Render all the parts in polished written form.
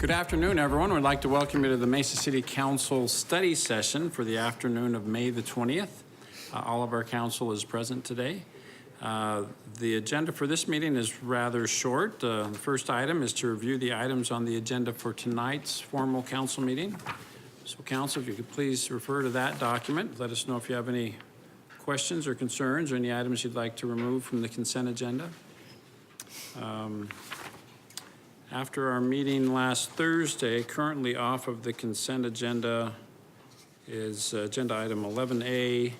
Good afternoon, everyone. We'd like to welcome you to the Mesa City Council study session for the afternoon of May the 20th. All of our council is present today. The agenda for this meeting is rather short. The first item is to review the items on the agenda for tonight's formal council meeting. So council, if you could please refer to that document. Let us know if you have any questions or concerns or any items you'd like to remove from the consent agenda. After our meeting last Thursday, currently off of the consent agenda is agenda item 11A,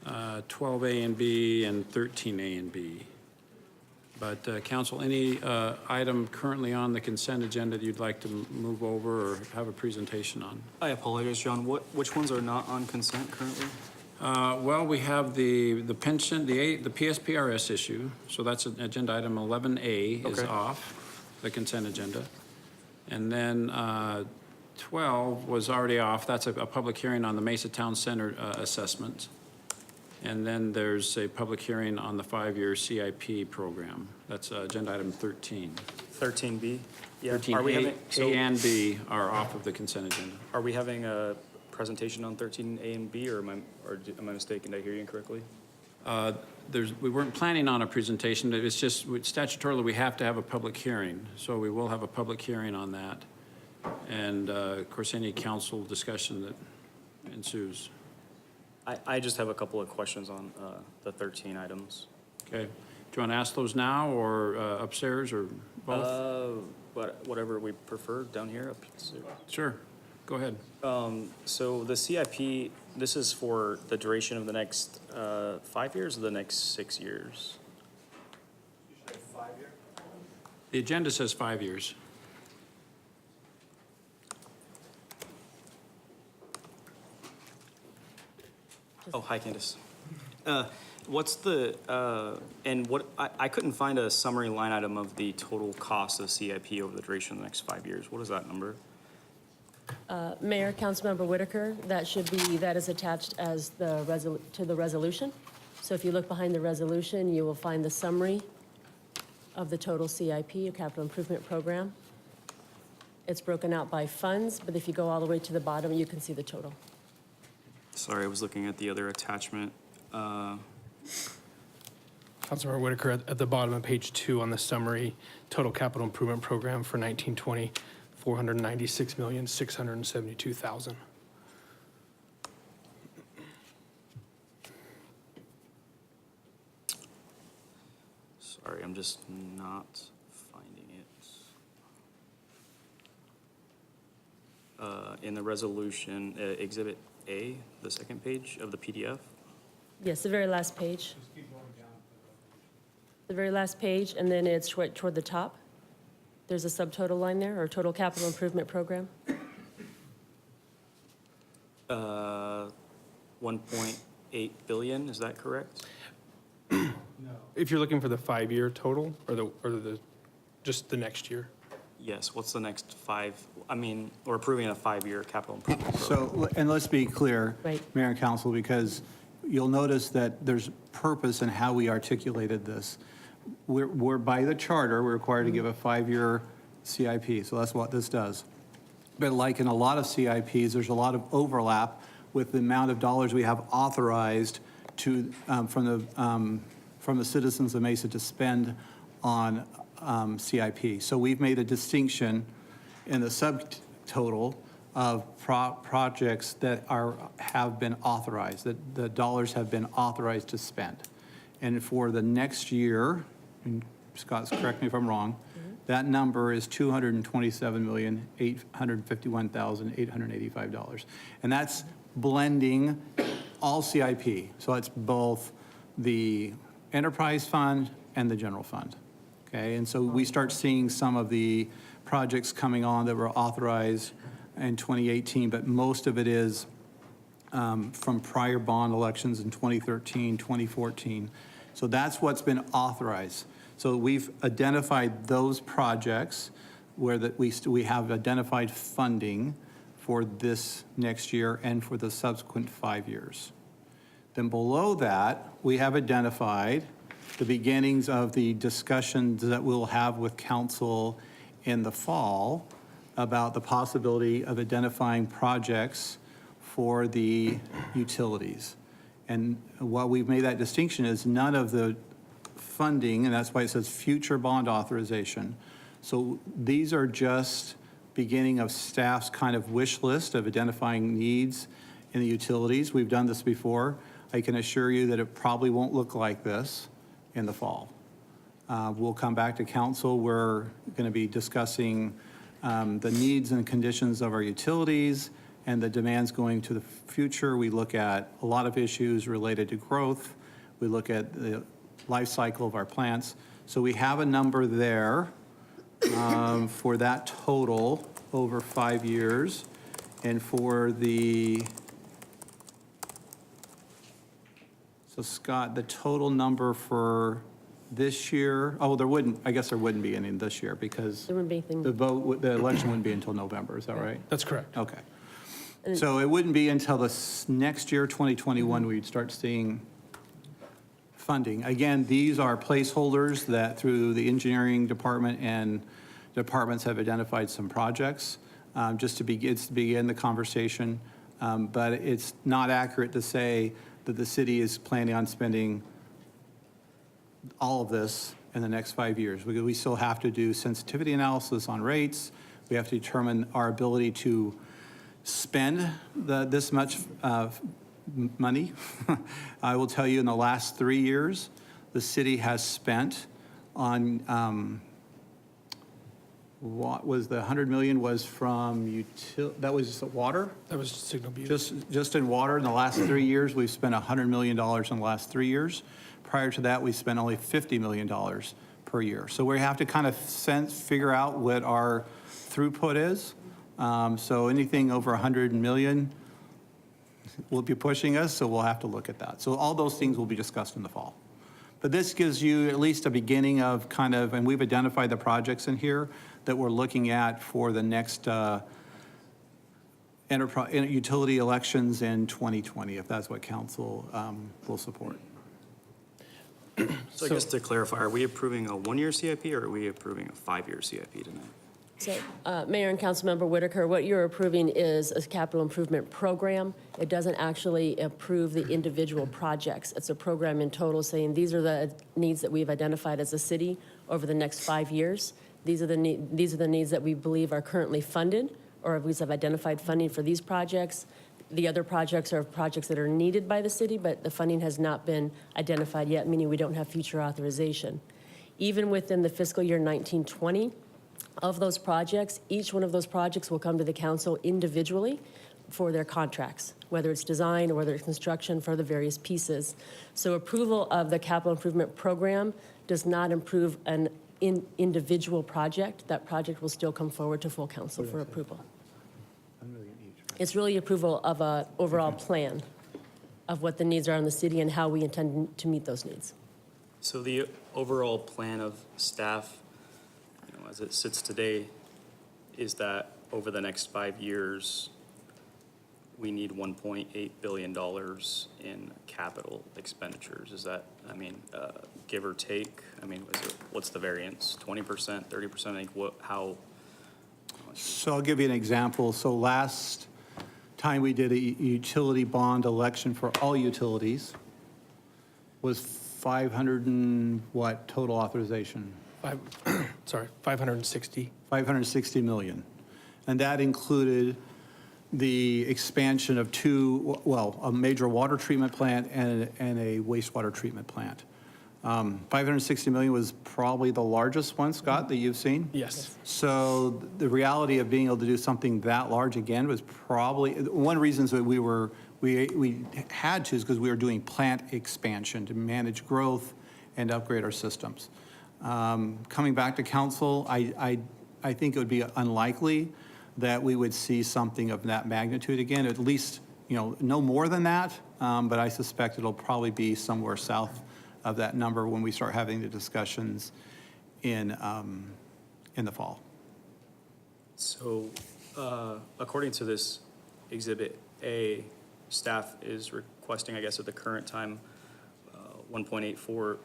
12A and B, and 13A and B. But council, any item currently on the consent agenda that you'd like to move over or have a presentation on? I apologize, John. Which ones are not on consent currently? Well, we have the pension, the PSPRS issue. So that's agenda item 11A is off the consent agenda. And then 12 was already off. That's a public hearing on the Mesa Town Center assessment. And then there's a public hearing on the 5-year CIP program. That's agenda item 13. 13B? Yeah. 13 Are we A, having, A and B are off of the consent agenda. Are we having a presentation on 13A and B, or am I mistaken? Did I hear you incorrectly? We weren't planning on a presentation. It's just statutorily we have to have a public hearing. So we will have a public hearing on that. And of course, any council discussion that ensues. I just have a couple of questions on the 13 items. Okay. Do you want to ask those now or upstairs or both? But whatever we prefer, down here. Sure. Go ahead. So the CIP, this is for the duration of the next 5 years or the next 6 years? You should have 5 years. The agenda says 5 years. Oh, hi, Candace. What's the, and what, I couldn't find a summary line item of the total cost of CIP over the duration of the next 5 years. What is that number? Mayor, Councilmember Whitaker, that is attached as to the resolution. So if you look behind the resolution, you will find the summary of the total CIP, a capital improvement program. It's broken out by funds, but if you go all the way to the bottom, you can see the total. Sorry, I was looking at the other attachment. Councilmember Whitaker, at the bottom of page 2 on the summary, total capital improvement program for 1920, $496,672,000. Sorry, I'm just not finding it. In the resolution, Exhibit A, the second page of the PDF. Yes, the very last page. The very last page, and then it's toward the top. There's a subtotal line there, or total capital improvement program. 1.8 billion, is that correct? No. If you're looking for the 5-year total, or just the next year? Yes, what's the next 5? I mean, we're approving a 5-year capital improvement program. So, and let's be clear, Right. Mayor and Council, because you'll notice that there's purpose in how we articulated this. We're by the charter, we're required to give a 5-year CIP, so that's what this does. But like in a lot of CIPs, there's a lot of overlap with the amount of dollars we have authorized to, from the citizens of Mesa to spend on CIP. So we've made a distinction in the subtotal of projects that have been authorized, that the dollars have been authorized to spend. And for the next year, and Scott, correct me if I'm wrong, that number is $227,851,885. And that's blending all CIP. So it's both the enterprise fund and the general fund. Okay, and so we start seeing some of the projects coming on that were authorized in 2018, but most of it is from prior bond elections in 2013, 2014. So that's what's been authorized. So we've identified those projects where we have identified funding for this next year and for the subsequent 5 years. Then below that, we have identified the beginnings of the discussions that we'll have with council in the fall about the possibility of identifying projects for the utilities. And while we've made that distinction is none of the funding, and that's why it says future bond authorization. So these are just beginning of staff's kind of wish list of identifying needs in the utilities. We've done this before. I can assure you that it probably won't look like this in the fall. We'll come back to council. We're going to be discussing the needs and conditions of our utilities and the demands going to the future. We look at a lot of issues related to growth. We look at the life cycle of our plants. So we have a number there for that total over 5 years. And for the, so Scott, the total number for this year, oh, I guess there wouldn't be any this year because There wouldn't be anything. the election wouldn't be until November, is that right? That's correct. Okay. So it wouldn't be until next year, 2021, we'd start seeing funding. Again, these are placeholders that through the engineering department and departments have identified some projects just to begin the conversation. But it's not accurate to say that the city is planning on spending all of this in the next 5 years. We still have to do sensitivity analysis on rates. We have to determine our ability to spend this much money. I will tell you in the last 3 years, the city has spent on, what was the 100 million was from that was water? That was Signal Butte. Just in water, in the last 3 years, we've spent $100 million in the last 3 years. Prior to that, we spent only $50 million per year. So we have to kind of figure out what our throughput is. So anything over 100 million will be pushing us, so we'll have to look at that. So all those things will be discussed in the fall. But this gives you at least a beginning of kind of, and we've identified the projects in here that we're looking at for the next utility elections in 2020, if that's what council will support. So I guess to clarify, are we approving a 1-year CIP or are we approving a 5-year CIP tonight? So, Mayor and Councilmember Whitaker, what you're approving is a capital improvement program. It doesn't actually approve the individual projects. It's a program in total saying these are the needs that we've identified as a city over the next 5 years. These are the needs that we believe are currently funded, or we have identified funding for these projects. The other projects are projects that are needed by the city, but the funding has not been identified yet, meaning we don't have future authorization. Even within the fiscal year 1920, of those projects, each one of those projects will come to the council individually for their contracts, whether it's design or whether it's construction for the various pieces. So approval of the capital improvement program does not approve an individual project. That project will still come forward to full council for approval. It's really approval of an overall plan of what the needs are in the city and how we intend to meet those needs. So the overall plan of staff, as it sits today, is that over the next 5 years, we need $1.8 billion in capital expenditures. Is that, give or take? What's the variance? 20%, 30%? How? So I'll give you an example. So last time we did a utility bond election for all utilities was 500 and what total authorization? 560. 560 million. And that included the expansion of a major water treatment plant and a wastewater treatment plant. 560 million was probably the largest one, Scott, that you've seen? Yes. So the reality of being able to do something that large again was probably, one reason that we had to is because we were doing plant expansion to manage growth and upgrade our systems. Coming back to council, I think it would be unlikely that we would see something of that magnitude again, at least, no more than that, but I suspect it'll probably be somewhere south of that number when we start having the discussions in the fall. So, According to this Exhibit A, staff is requesting, I guess at the current time, $1.84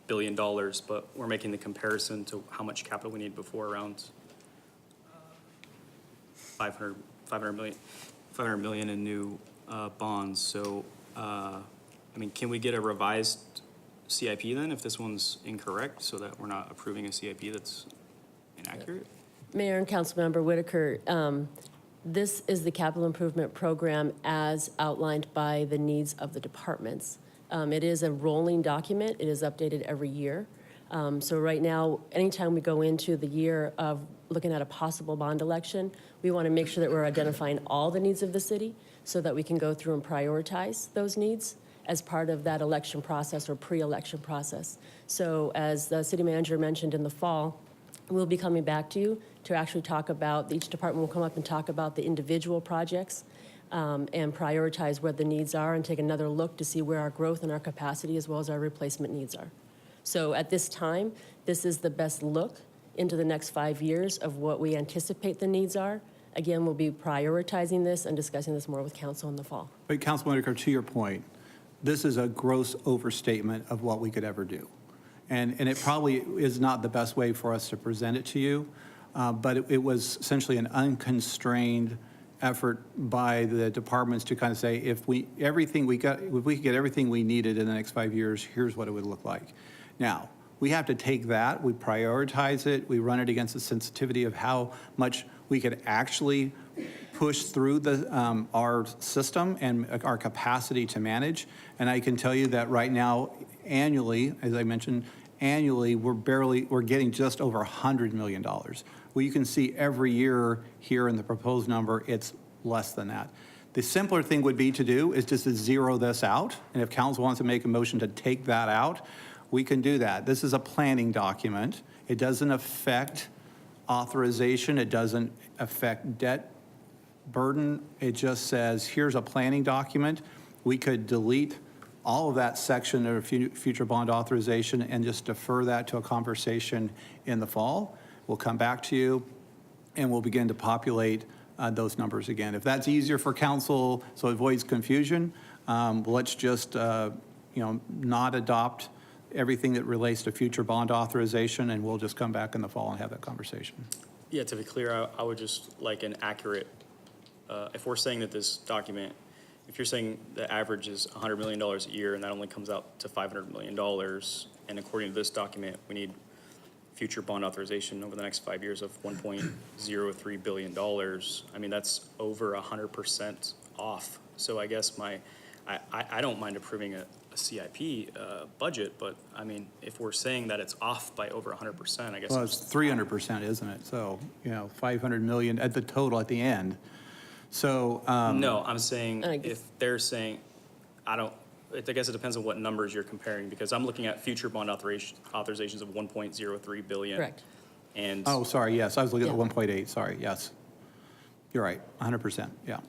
billion, but we're making the comparison to how much capital we need before around 500 million in new bonds. So, I mean, can we get a revised CIP then if this one's incorrect, so that we're not approving a CIP that's inaccurate? Mayor and Councilmember Whitaker, this is the capital improvement program as outlined by the needs of the departments. It is a rolling document. It is updated every year. So right now, anytime we go into the year of looking at a possible bond election, we want to make sure that we're identifying all the needs of the city so that we can go through and prioritize those needs as part of that election process or pre-election process. So as the city manager mentioned in the fall, we'll be coming back to you to actually talk about, each department will come up and talk about the individual projects and prioritize where the needs are and take another look to see where our growth and our capacity as well as our replacement needs are. So at this time, this is the best look into the next 5 years of what we anticipate the needs are. Again, we'll be prioritizing this and discussing this more with council in the fall. But Councilman Whitaker, to your point, this is a gross overstatement of what we could ever do. And it probably is not the best way for us to present it to you, but it was essentially an unconstrained effort by the departments to kind of say, if we could get everything we needed in the next 5 years, here's what it would look like. Now, we have to take that, we prioritize it, we run it against the sensitivity of how much we could actually push through our system and our capacity to manage. And I can tell you that right now, annually, as I mentioned, annually, we're getting just over $100 million. Well, you can see every year here in the proposed number, it's less than that. The simpler thing would be to do is just to zero this out. And if council wants to make a motion to take that out, we can do that. This is a planning document. It doesn't affect authorization. It doesn't affect debt burden. It just says, here's a planning document. We could delete all of that section of future bond authorization and just defer that to a conversation in the fall. We'll come back to you and we'll begin to populate those numbers again. If that's easier for council so it avoids confusion, let's just not adopt everything that relates to future bond authorization, and we'll just come back in the fall and have that conversation. Yeah, to be clear, I would just like an accurate, if we're saying that this document, if you're saying the average is $100 million a year and that only comes out to $500 million, and according to this document, we need future bond authorization over the next 5 years of $1.03 billion, I mean, that's over 100% off. So I guess I don't mind approving a CIP budget, but I mean, if we're saying that it's off by over 100%, I guess. Well, it's 300%, isn't it? So, 500 million at the total at the end. So. No, I'm saying I guess- if they're saying, I guess it depends on what numbers you're comparing, because I'm looking at future bond authorizations of 1.03 billion. Correct. And. Oh, sorry, yes, I was looking at the Yeah. 1.8, sorry, yes. You're right, 100%, yeah.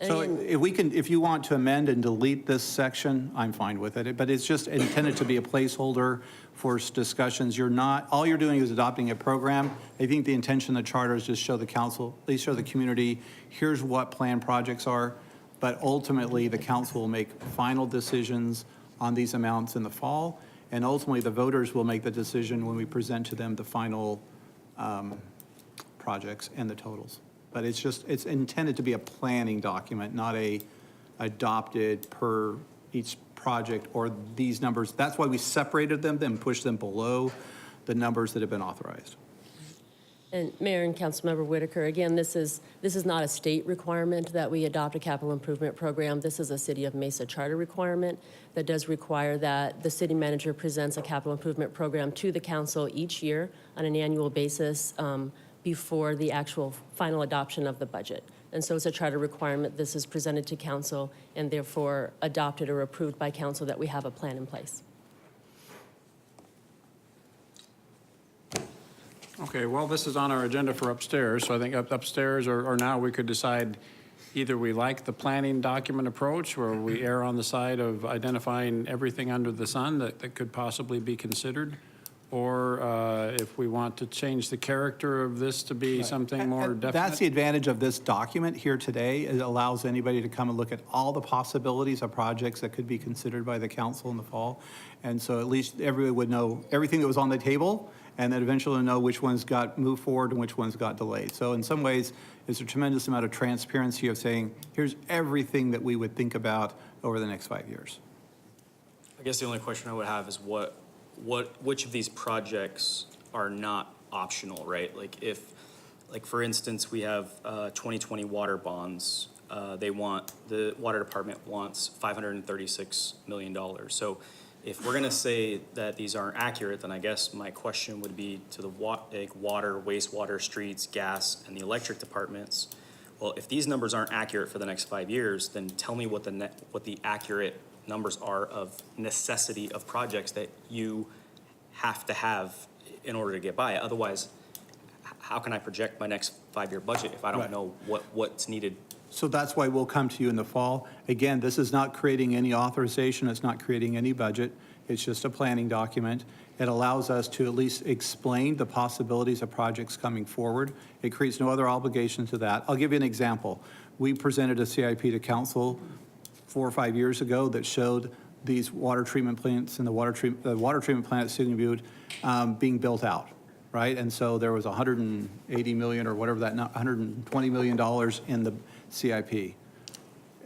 And So again- if you want to amend and delete this section, I'm fine with it, but it's just intended to be a placeholder for discussions. All you're doing is adopting a program. I think the intention of the charter is just show the council, at least show the community, here's what planned projects are, but ultimately, the council will make final decisions on these amounts in the fall, and ultimately, the voters will make the decision when we present to them the final projects and the totals. But it's intended to be a planning document, not a adopted per each project or these numbers. That's why we separated them and pushed them below the numbers that have been authorized. And Mayor and Councilmember Whitaker, again, this is not a state requirement that we adopt a capital improvement program. This is a City of Mesa charter requirement that does require that the city manager presents a capital improvement program to the council each year on an annual basis before the actual final adoption of the budget. And so it's a charter requirement. This is presented to council and therefore adopted or approved by council that we have a plan in place. Okay, well, this is on our agenda for upstairs, so I think upstairs or now we could decide either we like the planning document approach or we err on the side of identifying everything under the sun that could possibly be considered, or if we want to change the character of this to be something more definite. That's the advantage of this document here today. It allows anybody to come and look at all the possibilities of projects that could be considered by the council in the fall. And so at least everybody would know everything that was on the table, and then eventually know which ones got moved forward and which ones got delayed. So in some ways, it's a tremendous amount of transparency of saying, here's everything that we would think about over the next 5 years. I guess the only question I would have is which of these projects are not optional, right? Like for instance, we have 2020 water bonds. The water department wants $536 million. So if we're gonna say that these aren't accurate, then I guess my question would be to the water, wastewater, streets, gas, and the electric departments. Well, if these numbers aren't accurate for the next 5 years, then tell me what the accurate numbers are of necessity of projects that you have to have in order to get by. Otherwise, how can I project my next 5-year budget if I don't Right. know what's needed? So that's why we'll come to you in the fall. Again, this is not creating any authorization, it's not creating any budget, it's just a planning document. It allows us to at least explain the possibilities of projects coming forward. It creates no other obligation to that. I'll give you an example. We presented a CIP to council 4 or 5 years ago that showed these water treatment plants and the water treatment plant at Signal Butte being built out, right? And so there was $180 million or whatever that, $120 million in the CIP.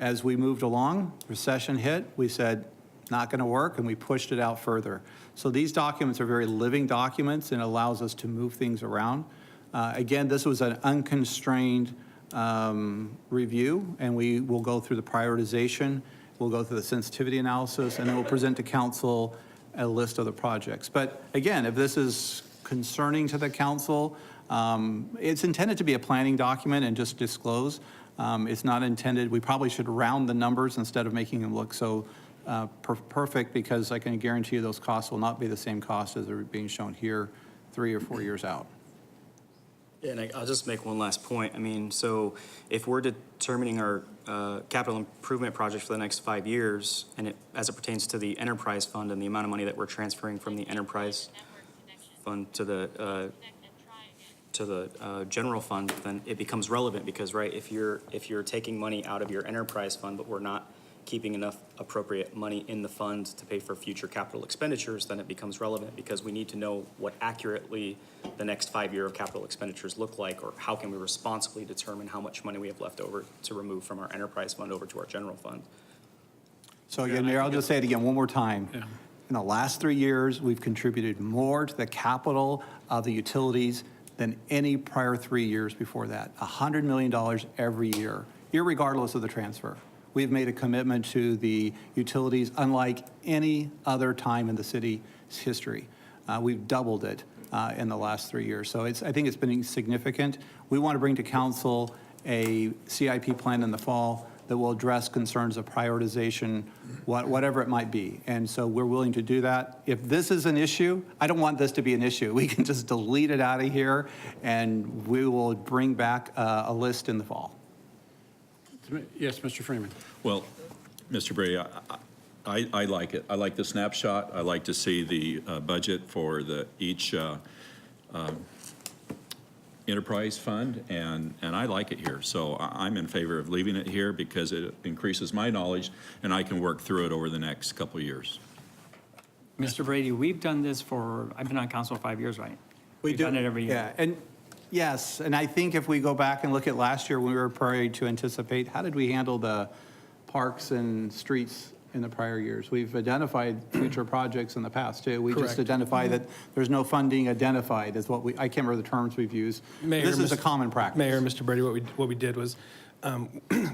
As we moved along, recession hit, we said, not going to work, and we pushed it out further. So these documents are very living documents and allows us to move things around. Again, this was an unconstrained review, and we will go through the prioritization, we'll go through the sensitivity analysis, and then we'll present to council a list of the projects. But again, if this is concerning to the council, it's intended to be a planning document and just disclose. It's not intended, we probably should round the numbers instead of making them look so perfect, because I can guarantee you those costs will not be the same cost as are being shown here 3 or 4 years out. Yeah, and I'll just make one last point. I mean, so if we're determining our capital improvement project for the next 5 years, and as it pertains to the enterprise fund and the amount of money that we're transferring from the enterprise fund to the general fund, then it becomes relevant because, right, if you're taking money out of your enterprise fund, but we're not keeping enough appropriate money in the fund to pay for future capital expenditures, then it becomes relevant because we need to know what accurately the next 5 year of capital expenditures look like, or how can we responsibly determine how much money we have left over to remove from our enterprise fund over to our general fund. So again, Mayor, I'll just say it again one more time. Yeah. In the last 3 years, we've contributed more to the capital of the utilities than any prior 3 years before that. $100 million every year, irregardless of the transfer. We've made a commitment to the utilities unlike any other time in the city's history. We've doubled it in the last 3 years. So I think it's been significant. We want to bring to council a CIP plan in the fall that will address concerns of prioritization, whatever it might be. And so we're willing to do that. If this is an issue, I don't want this to be an issue. We can just delete it out of here, and we will bring back a list in the fall. Yes, Mr. Freeman. Well, Mr. Brady, I like it. I like the snapshot. I like to see the budget for each enterprise fund, and I like it here. So I'm in favor of leaving it here because it increases my knowledge, and I can work through it over the next couple of years. Mr. Brady, we've done this I've been on council 5 years, right? We've done it every year. Yeah, and yes, and I think if we go back and look at last year when we were prior to anticipate, how did we handle the parks and streets in the prior years? We've identified future projects in the past too. We just Correct. identified that there's no funding identified is what I can't remember the terms we've used. Mayor, This is a Mr. common practice. Mayor, Mr. Brady, what we did was,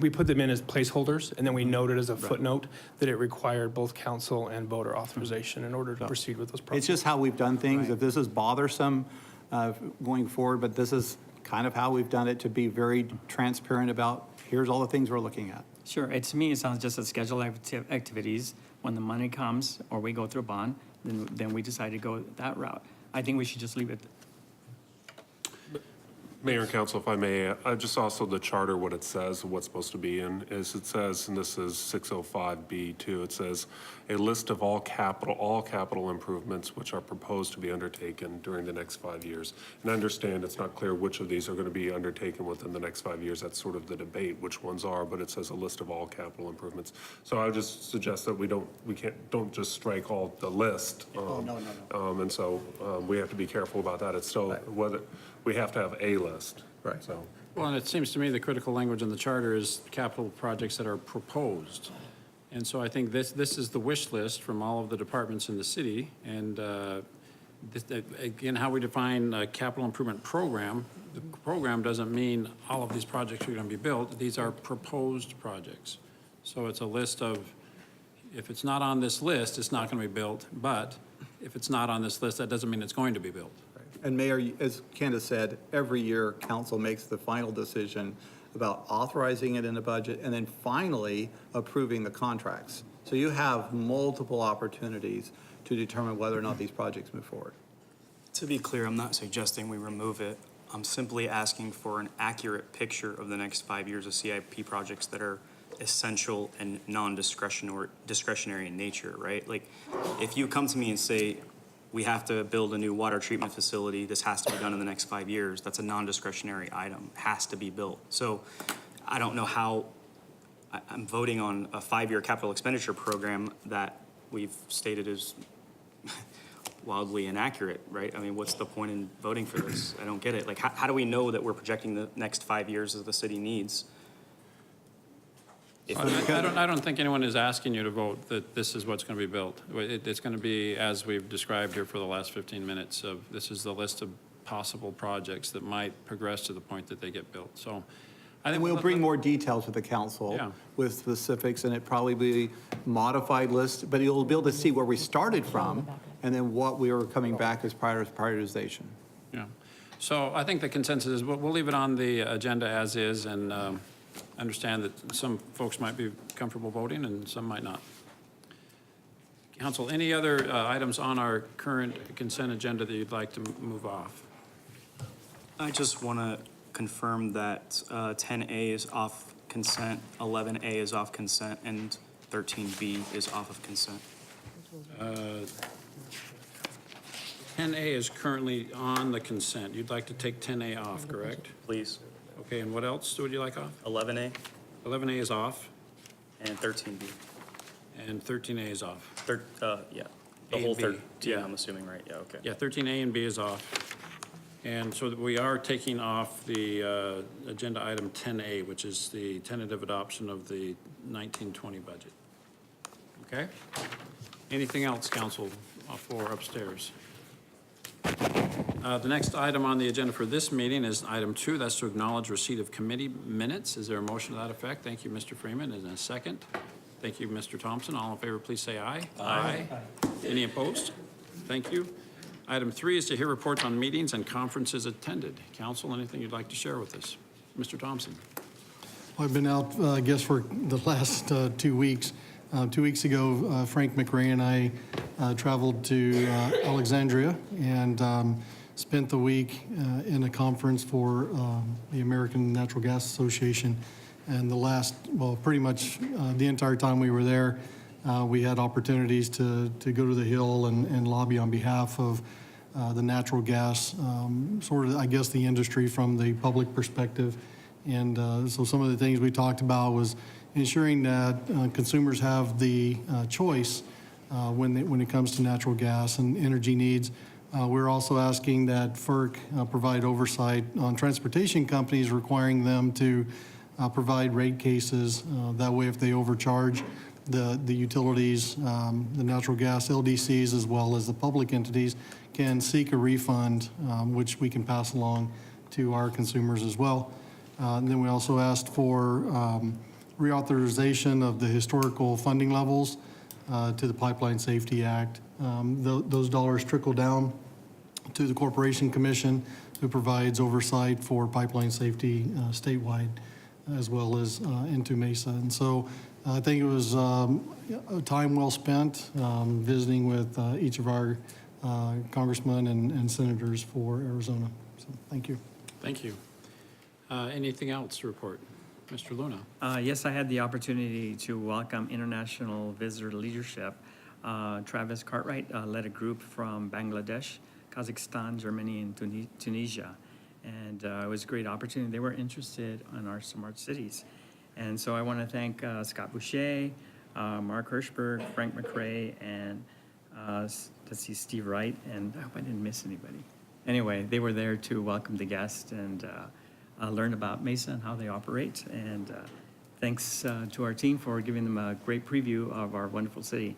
we put them in as placeholders, and then we noted as a footnote that it required both council and voter authorization in order to proceed with those It's projects. just how we've done things. If this is bothersome going forward, but this is kind of how we've done it to be very transparent about, here's all the things we're looking at. Sure, to me, it sounds just as scheduled activities. When the money comes, or we go through a bond, then we decide to go that route. I think we should just leave it. Mayor and council, if I may, just also the charter, what it says, what's supposed to be in, is it says, and this is 605B2, it says, a list of all capital improvements which are proposed to be undertaken during the next 5 years. And I understand it's not clear which of these are going to be undertaken within the next 5 years. That's sort of the debate, which ones are, but it says a list of all capital improvements. So I would just suggest that don't just strike all the list. no. And so we have to be careful about that. It's still, whether, we have to have a list. Right. So. Well, and it seems to me the critical language in the charter is capital projects that are proposed. And so I think this is the wish list from all of the departments in the city. And again, how we define a capital improvement program, the program doesn't mean all of these projects are going to be built. These are proposed projects. So it's a list of, if it's not on this list, it's not going to be built. But if it's not on this list, that doesn't mean it's going to be built. And Mayor, as Candace said, every year, council makes the final decision about authorizing it in the budget and then finally approving the contracts. So you have multiple opportunities to determine whether or not these projects move forward. To be clear, I'm not suggesting we remove it. I'm simply asking for an accurate picture of the next 5 years of CIP projects that are essential and discretionary in nature, right? Like, if you come to me and say, we have to build a new water treatment facility, this has to be done in the next 5 years, that's a non-discretionary item, has to be built. So I don't know how, I'm voting on a 5-year capital expenditure program that we've stated is wildly inaccurate, right? I mean, what's the point in voting for this? I don't get it. Like, how do we know that we're projecting the next 5 years as the city needs? I don't think anyone is asking you to vote that this is what's going to be built. It's going to be, as we've described here for the last 15 minutes, of this is the list of possible projects that might progress to the point that they get built. So I think And we'll bring more details to the council Yeah. with specifics, and it probably be modified list, but you'll be able to see where we started from and then what we were coming back as prioritization. Yeah. So I think the consensus is we'll leave it on the agenda as is, and understand that some folks might be comfortable voting and some might not. Council, any other items on our current consent agenda that you'd like to move off? I just want to confirm that 10A is off consent, 11A is off consent, and 13B is off of consent. 10A is currently on the consent. You'd like to take 10A off, correct? Please. Okay, and what else would you like off? 11A 11A is off, and 13B. and 13A is off. Yeah. A The and whole B, 13, yeah. I'm assuming, right? Yeah, okay. Yeah, 13A and B is off. And so we are taking off the agenda item 10A, which is the tentative adoption of the 1920 budget. Okay? Anything else, council, for upstairs? The next item on the agenda for this meeting is item 2. That's to acknowledge receipt of committee minutes. Is there a motion to that effect? Thank you, Mr. Freeman. Is there a second? Thank you, Mr. Thompson. All in favor, please say aye. Aye. Any opposed? Thank you. Item 3 is to hear reports on meetings and conferences attended. Council, anything you'd like to share with us? Mr. Thompson. I've been out, I guess, for the last 2 weeks. 2 weeks ago, Frank McRae and I traveled to Alexandria and spent the week in a conference for the American Natural Gas Association. And pretty much the entire time we were there, we had opportunities to go to the Hill and lobby on behalf of the natural gas, sort of, I guess, the industry from the public perspective. And so some of the things we talked about was ensuring that consumers have the choice when it comes to natural gas and energy needs. We're also asking that FERC provide oversight on transportation companies, requiring them to provide rate cases. That way, if they overcharge the utilities, the natural gas LDCs, as well as the public entities, can seek a refund, which we can pass along to our consumers as well. And then we also asked for reauthorization of the historical funding levels to the Pipeline Safety Act. Those dollars trickle down to the Corporation Commission, who provides oversight for pipeline safety statewide, as well as into Mesa. And so I think it was a time well spent visiting with each of our congressmen and senators for Arizona. So thank you. Thank you. Anything else to report? Mr. Luna? Yes, I had the opportunity to welcome international visitor leadership. Travis Cartwright led a group from Bangladesh, Kazakhstan, Germany, and Tunisia. And it was a great opportunity. They were interested in our smart cities. And so I want to thank Scott Boucher, Mark Hirschberg, Frank McRae, and let's see, Steve Wright, and I hope I didn't miss anybody. Anyway, they were there to welcome the guests and learn about Mesa and how they operate. And thanks to our team for giving them a great preview of our wonderful city.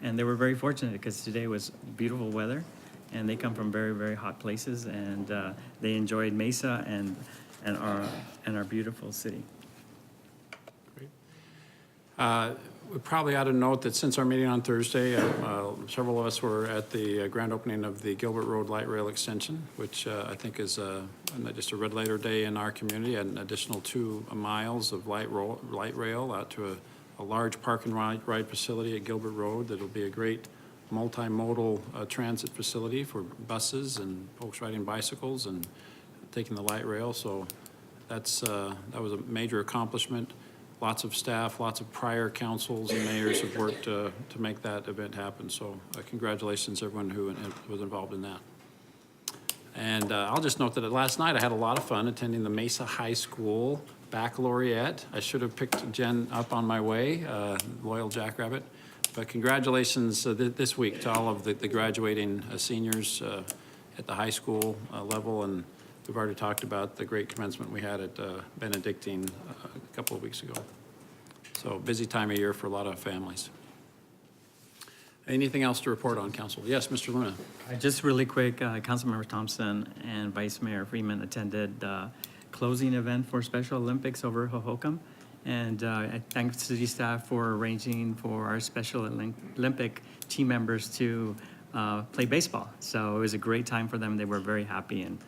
And they were very fortunate because today was beautiful weather, and they come from very, very hot places, and they enjoyed Mesa and our beautiful city. We probably ought to note that since our meeting on Thursday, several of us were at the grand opening of the Gilbert Road Light Rail Extension, which I think is not just a red letter day in our community, an additional 2 miles of light rail out to a large park and ride facility at Gilbert Road. That'll be a great multimodal transit facility for buses and folks riding bicycles and taking the light rail. So that was a major accomplishment. Lots of staff, lots of prior councils and mayors have worked to make that event happen. So congratulations everyone who was involved in that. And I'll just note that last night I had a lot of fun attending the Mesa High School Baccalaureate. I should have picked Jen up on my way, loyal Jackrabbit. But congratulations this week to all of the graduating seniors at the high school level. And we've already talked about the great commencement we had at Benedictine a couple of weeks ago. So busy time of year for a lot of families. Anything else to report on, Council? Yes, Mr. Luna. Just really quick, Councilmember Thompson and Vice Mayor Freeman attended the closing event for Special Olympics over at Hohokam. And I thank city staff for arranging for our Special Olympic team members to play baseball. So it was a great time for them. They were very happy. And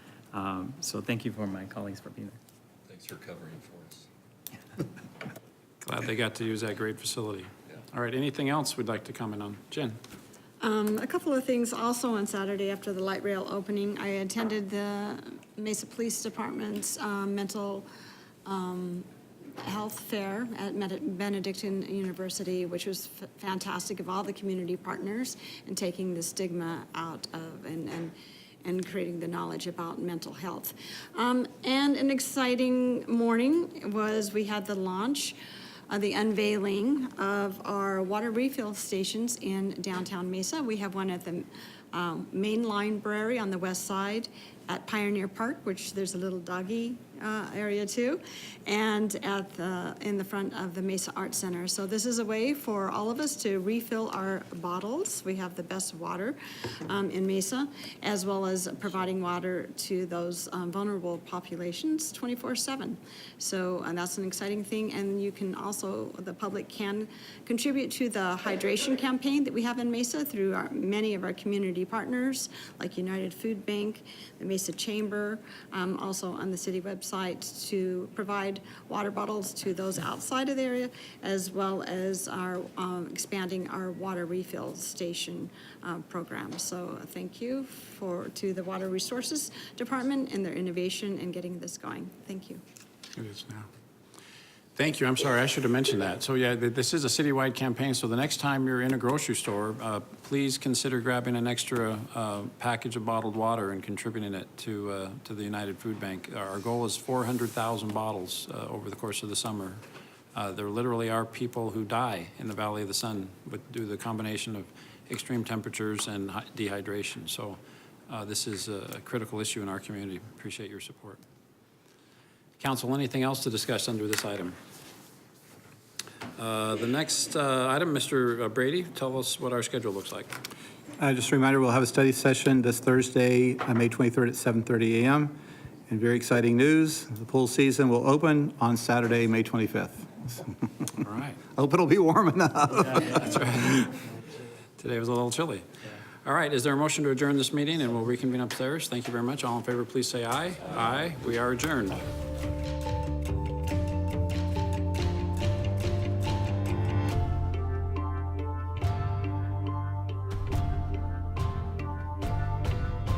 so thank you for my colleagues for being there. Thanks for covering for us. Glad they got to use that great facility. All right, anything else we'd like to comment on? Jen? A couple of things also on Saturday after the light rail opening. I attended the Mesa Police Department's mental health fair at Benedictine University, which was fantastic, of all the community partners and taking the stigma out of and creating the knowledge about mental health. And an exciting morning was we had the launch, the unveiling of our water refill stations in downtown Mesa. We have one at the main library on the west side, at Pioneer Park, which there's a little doggy area too, and in the front of the Mesa Arts Center. So this is a way for all of us to refill our bottles. We have the best water in Mesa, as well as providing water to those vulnerable populations 24/7. So that's an exciting thing, and you can also, the public can contribute to the hydration campaign that we have in Mesa through many of our community partners, like United Food Bank, the Mesa Chamber, also on the city website, to provide water bottles to those outside of the area, as well as our expanding our water refill station program. So thank you to the Water Resources Department and their innovation in getting this going. Thank you. It is now. Thank you. I'm sorry, I should have mentioned that. So yeah, this is a citywide campaign, so the next time you're in a grocery store, please consider grabbing an extra package of bottled water and contributing it to the United Food Bank. Our goal is 400,000 bottles over the course of the summer. There literally are people who die in the Valley of the Sun due to the combination of extreme temperatures and dehydration. So this is a critical issue in our community. Appreciate your support. Council, anything else to discuss under this item? The next item, Mr. Brady, tell us what our schedule looks like. Just a reminder, we'll have a study session this Thursday, May 23rd at 7:30 a.m. And very exciting news, the pool season will open on Saturday, May 25th. All right. I hope it'll be warm enough. That's right. Today was a little chilly. All right, is there a motion to adjourn this meeting, and we'll reconvene upstairs? Thank you very much. All in favor, please say aye. Aye. We are adjourned.